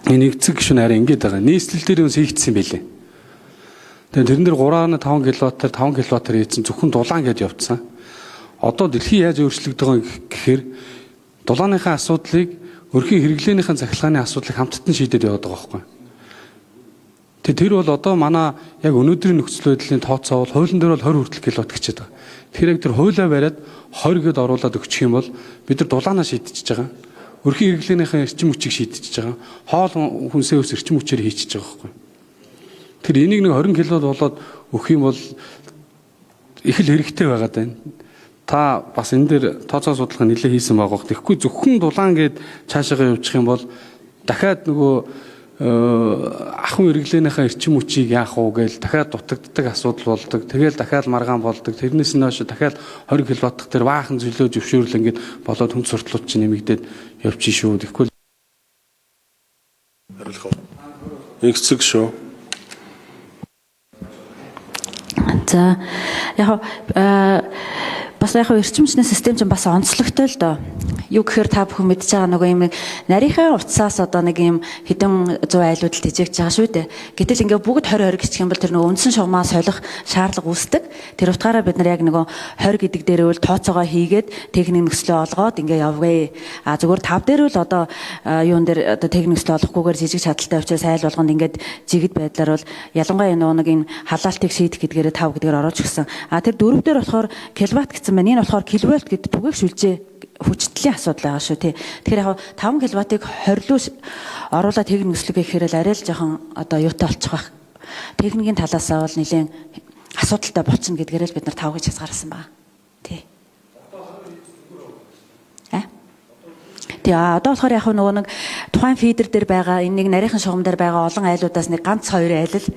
Энэ нэгцэг гişүн арай ингэж байгаа. Нийслэл дээр юус хийгдсэн байлээ. Тэгээд тэрэн дээр 3.5 кВт-аар 5 кВт-аар хийсэн зөвхөн дулаан гэж явцсан. Одоо дэлхий яаж өөрчлөгдөж байгаа гэхээр дулааныхаа асуудлыг өрхийн хэрэглээнийхэн захиргааны асуудлыг хамтдаа шийдээд яваад байгаа байхгүй. Тэр бол одоо манай яг өнөөдрийн нөхцөл байдлын тооцоо бол хуулийн дээр бол 20 хүртэл кВт гэчээд байгаа. Тэгэхээр яг тэр хуулиа бариад 20 гэд оруулаад өгчих юм бол бид нар дулаанаа шийдчихэж байгаа. Өрхийн хэрэглээнийхэн эрчим хүчийг шийдчихэж байгаа. Хоол хүнсээ ус эрчим хүчээр хийчихэж байгаа байхгүй. Тэр энийг нэг 20 кВт болоод өгөх юм бол их л хэрэгтэй байгаад байна. Та бас энэ дээр тооцоо судалгаа нэлээд хийсэн байгаа. Тэгэхгүй зөвхөн дулаан гээд цаашаагаа явуучих юм бол дахиад нөгөө ахын хэрэглээнийхээ эрчим хүчийг яах уу гээл дахиад дутагддаг асуудал болдог. Тэгэл дахиад маргаан болдог. Тэрнээс нь хойш дахиад 20 кВт дээр баахан зөлөө зөвшөөрөл ингээд болоод хүн суртлууд чинь нэмэгдээд явчих шүү. Тэгэхгүй хариулах уу? Нэгцэг шүү. За яг бас яг эрчимчний систем чинь бас онцлогтой л доо. Юу гэхээр та бүхэн мэдж байгаа нөгөө юм нарийнхаа утсаас одоо нэг юм хэдэн 100 айлууд л тэжээгч байгаа шүү дээ. Гэтэл ингээ бүгд 20 гिचх юм бол тэр нөгөө үндсэн шугамаа солих шаардлага үүсдэг. Тэр утгаараа бид нар яг нөгөө 20 гэдэг дээр үл тооцоогоо хийгээд техник нөхцөлөө олгоод ингээ явъя. Зүгээр 5 дээр үл одоо юун дээр одоо техник нөхцөл олохгүйгээр жижиг чадaltaй учраас айл болгонд ингээ жигд байдлаар бол ялангуяа нөгөө нэг энэ халаалтыг шийдэх гэдгээрээ 5 гэдгээр оруулж гисэн. Тэр 4 дээр болохоор киловатт гэсэн байна. Энэ болохоор киловольт гэдэг түгээгшүүлжээ хүчтлийн асуудал байгаа шүү тий. Тэгэхээр яг 5 кВт-ыг 20 руу оруулаад техник нөхцөлөө гэхээр л арай л жоохон одоо юутай болчих байх. Техникийн талаас нь бол нэлийн асуудалтай болчихно гэдгээрээ л бид нар 5 гэж хязгаарсан байна. Тий. Одоо болохоор яг нөгөө нэг тухайн фидер дээр байгаа энэ нэг нарийнхан шугам дээр байгаа олон айлуудаас нэг ганц 2 айл л